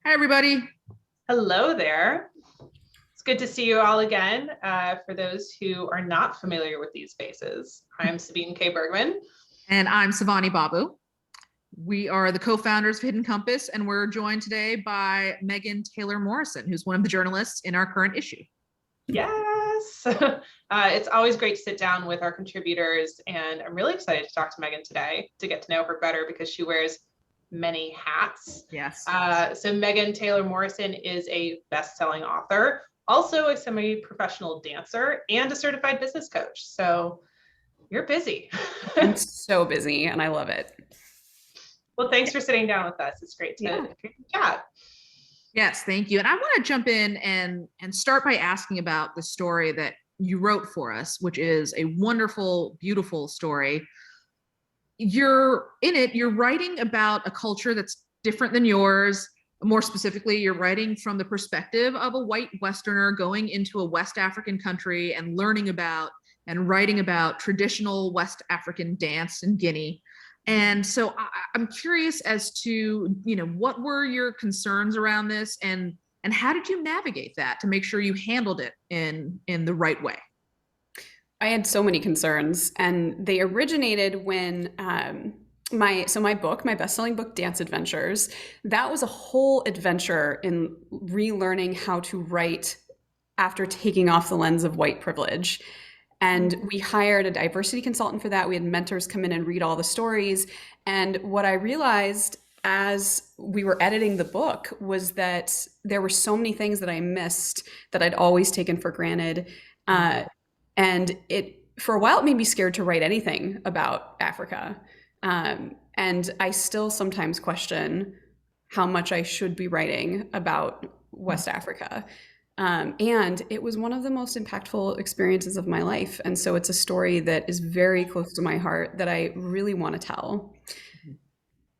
Hi, everybody. Hello there. It's good to see you all again. For those who are not familiar with these faces, I'm Sabine K. Bergman. And I'm Savani Babu. We are the co-founders of Hidden Compass, and we're joined today by Megan Taylor Morrison, who's one of the journalists in our current issue. Yes. It's always great to sit down with our contributors, and I'm really excited to talk to Megan today to get to know her better because she wears many hats. Yes. So Megan Taylor Morrison is a best-selling author, also a semi-professional dancer, and a certified business coach. So you're busy. I'm so busy and I love it. Well, thanks for sitting down with us. It's great to chat. Yes, thank you. And I want to jump in and start by asking about the story that you wrote for us, which is a wonderful, beautiful story. You're in it, you're writing about a culture that's different than yours. More specifically, you're writing from the perspective of a white Westerner going into a West African country and learning about and writing about traditional West African dance in Guinea. And so I'm curious as to, what were your concerns around this and how did you navigate that to make sure you handled it in the right way? I had so many concerns, and they originated when my best-selling book, Dance Adventures, that was a whole adventure in relearning how to write after taking off the lens of white privilege. And we hired a diversity consultant for that. We had mentors come in and read all the stories. And what I realized as we were editing the book was that there were so many things that I missed that I'd always taken for granted. And for a while, it made me scared to write anything about Africa. And I still sometimes question how much I should be writing about West Africa. And it was one of the most impactful experiences of my life. And so it's a story that is very close to my heart that I really want to tell.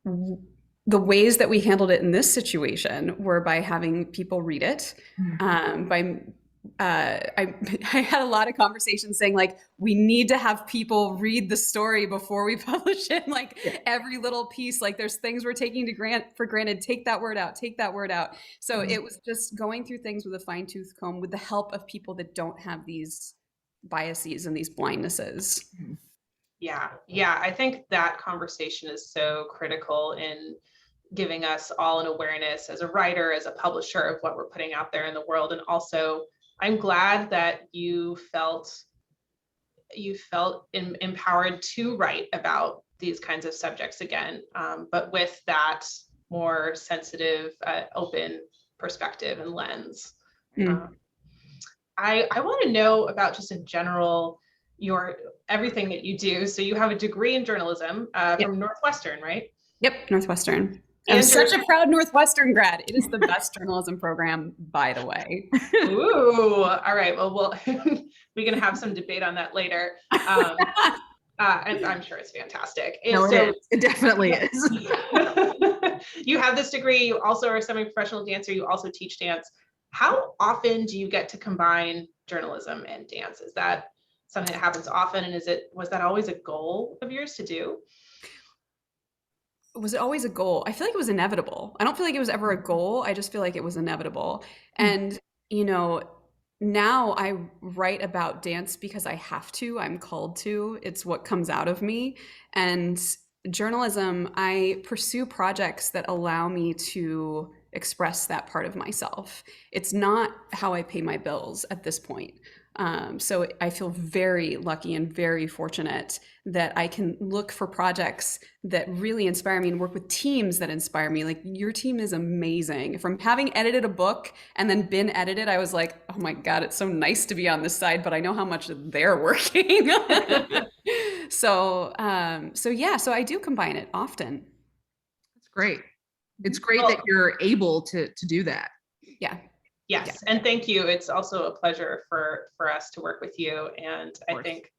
The ways that we handled it in this situation were by having people read it, I had a lot of conversations saying, like, we need to have people read the story before we publish it. Every little piece, like there's things we're taking for granted. Take that word out, take that word out. So it was just going through things with a fine-tooth comb with the help of people that don't have these biases and these blindnesses. Yeah. I think that conversation is so critical in giving us all an awareness as a writer, as a publisher, of what we're putting out there in the world. And also, I'm glad that you felt empowered to write about these kinds of subjects again, but with that more sensitive, open perspective and lens. I want to know about, just in general, everything that you do. So you have a degree in journalism from Northwestern, right? Yep, Northwestern. I'm such a proud Northwestern grad. It is the best journalism program, by the way. Ooh, all right. Well, we can have some debate on that later. I'm sure it's fantastic. It definitely is. You have this degree. You also are a semi-professional dancer. You also teach dance. How often do you get to combine journalism and dance? Is that something that happens often? And was that always a goal of yours to do? Was it always a goal? I feel like it was inevitable. I don't feel like it was ever a goal. I just feel like it was inevitable. And, now I write about dance because I have to. I'm called to. It's what comes out of me. And journalism, I pursue projects that allow me to express that part of myself. It's not how I pay my bills at this point. So I feel very lucky and very fortunate that I can look for projects that really inspire me and work with teams that inspire me. Like, your team is amazing. From having edited a book and then been edited, I was like, oh my God, it's so nice to be on this side, but I know how much they're working. So I do combine it often. That's great. It's great that you're able to do that. Yeah. Yes. And thank you. It's also a pleasure for us to work with you. And I think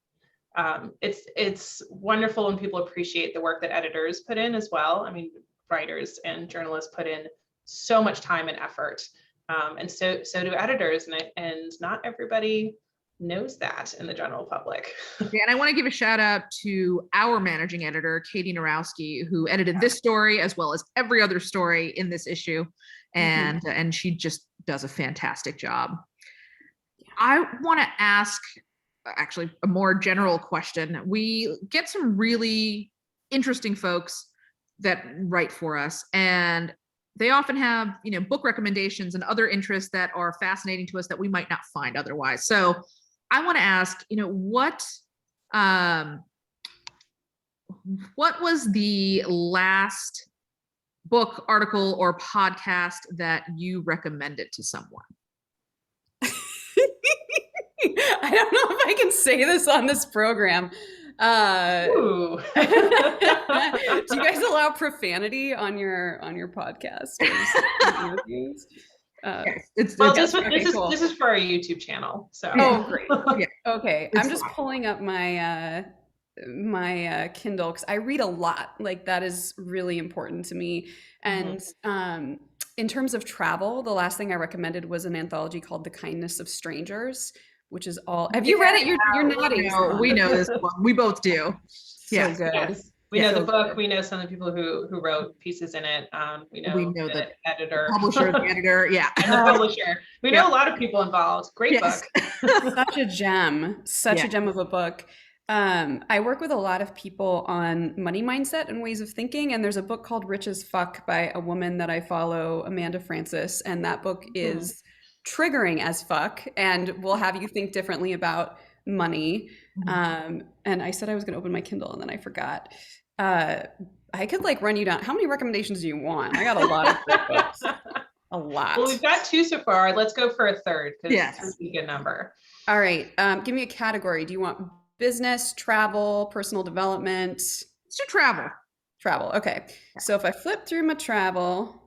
it's wonderful when people appreciate the work that editors put in as well. I mean, writers and journalists put in so much time and effort. And so do editors. And not everybody knows that in the general public. Yeah, and I want to give a shout out to our managing editor, Katie Narowski, who edited this story as well as every other story in this issue. and she just does a fantastic job. I want to ask actually a more general question. We get some really interesting folks that write for us, and they often have, book recommendations and other interests that are fascinating to us that we might not find otherwise. So I want to ask, what was the last book, article, or podcast that you recommended to someone? I don't know if I can say this on this program. Ooh. Do you guys allow profanity on your podcast? Yes, this is for our YouTube channel. So great. Yeah. Okay, I'm just pulling up my my Kindle because I read a lot. Like that is really important to me. And in terms of travel, the last thing I recommended was an anthology called The Kindness of Strangers, which is all. Have you read it? You're nodding. We know this one. We both do. So good. Yes. We know the book. Good. We know some of the people who wrote pieces in it. We know the editor, publisher, the editor, yeah, and the publisher. We know a lot of people involved. Great book. Such a gem. Such a gem of a book. I work with a lot of people on money mindset and ways of thinking, and there's a book called Rich as Fuck by a woman that I follow, Amanda Francis, and that book is triggering as fuck and will have you think differently about money. And I said I was going to open my Kindle and then I forgot. I could run you down. How many recommendations do you want? I got a lot of great books. A lot. Well, we've got 2 so far. Let's go for a third because it's a good number. All right. Give me a category. Do you want business, travel, personal development? Let's do travel. Travel. Okay. So if I flip through my travel,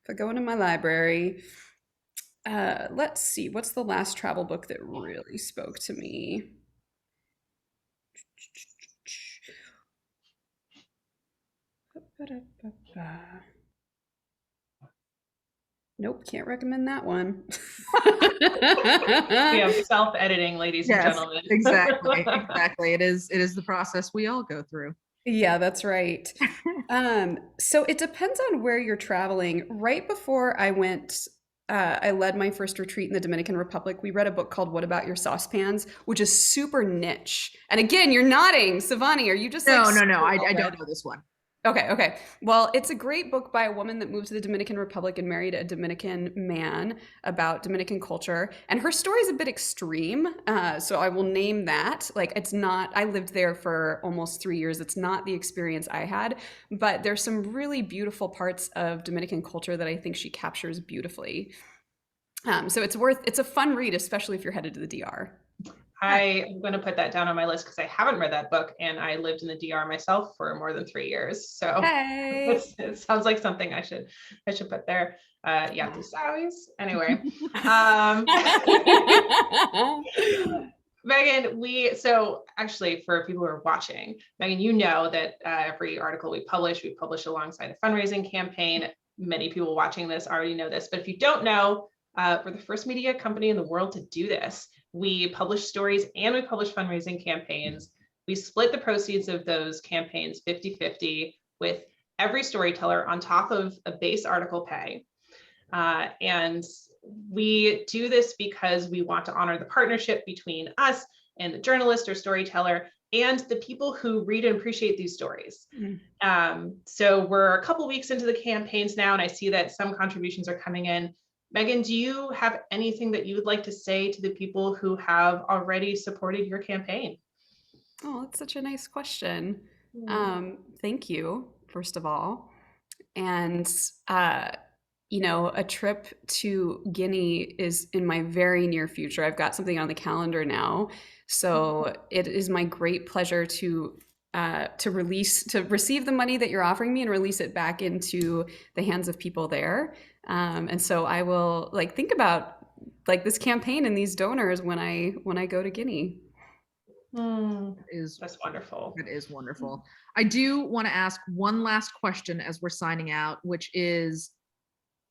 if I go into my library, let's see, what's the last travel book that really spoke to me? Nope, can't recommend that one. We have self-editing, ladies and gentlemen. Exactly. It is the process we all go through. Yeah, that's right. So it depends on where you're traveling. Right before I went, I led my first retreat in the Dominican Republic. We read a book called What About Your Saucepans, which is super niche. And again, you're nodding. Savani, are you just No, I don't know this one. Okay. Well, it's a great book by a woman that moved to the Dominican Republic and married a Dominican man about Dominican culture. And her story is a bit extreme. So I will name that. It's not, I lived there for almost 3 years. It's not the experience I had, but there's some really beautiful parts of Dominican culture that I think she captures beautifully. So it's a fun read, especially if you're headed to the DR. I'm going to put that down on my list because I haven't read that book and I lived in the DR myself for more than 3 years. So it sounds like something I should put there. Yeah, tú sabes. Anyway, Megan, so actually for people who are watching, Megan, you know that every article we publish alongside a fundraising campaign. Many people watching this already know this, but if you don't know, we're the first media company in the world to do this. We publish stories and we publish fundraising campaigns. We split the proceeds of those campaigns 50-50 with every storyteller on top of a base article pay. And we do this because we want to honor the partnership between us and the journalist or storyteller and the people who read and appreciate these stories. So we're a couple weeks into the campaigns now, and I see that some contributions are coming in. Megan, do you have anything that you would like to say to the people who have already supported your campaign? Oh, that's such a nice question. Thank you, first of all. And, a trip to Guinea is in my very near future. I've got something on the calendar now. So it is my great pleasure to receive the money that you're offering me and release it back into the hands of people there. And so I will think about this campaign and these donors when I go to Guinea. That's wonderful. It is wonderful. I do want to ask one last question as we're signing out, which is,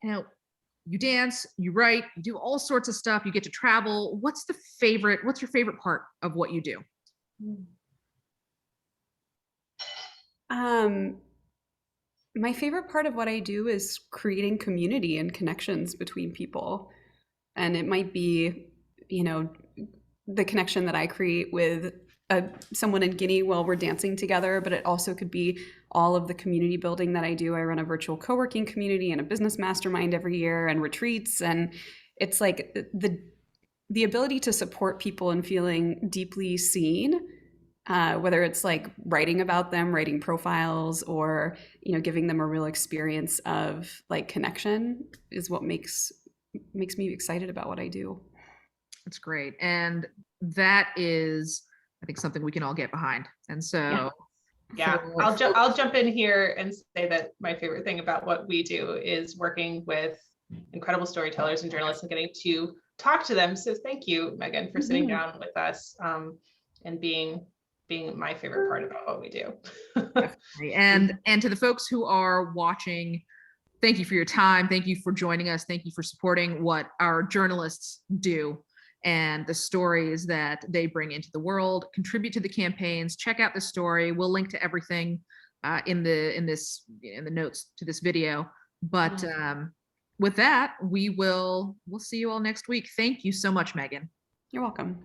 you dance, you write, you do all sorts of stuff, you get to travel. What's your favorite part of what you do? My favorite part of what I do is creating community and connections between people. And it might be, you know, the connection that I create with someone in Guinea while we're dancing together, but it also could be all of the community building that I do. I run a virtual co-working community and a business mastermind every year and retreats. And it's like the ability to support people and feeling deeply seen, whether it's like writing about them, writing profiles, or giving them a real experience of like connection, is what makes me excited about what I do. That's great. And that is, I think, something we can all get behind. And so yeah, I'll jump in here and say that my favorite thing about what we do is working with incredible storytellers and journalists and getting to talk to them. So thank you, Megan, for sitting down with us and being my favorite part about what we do. Definitely. And to the folks who are watching, thank you for your time. Thank you for joining us. Thank you for supporting what our journalists do and the stories that they bring into the world. Contribute to the campaigns. Check out the story. We'll link to everything in the notes to this video. But with that, we'll see you all next week. Thank you so much, Megan. You're welcome.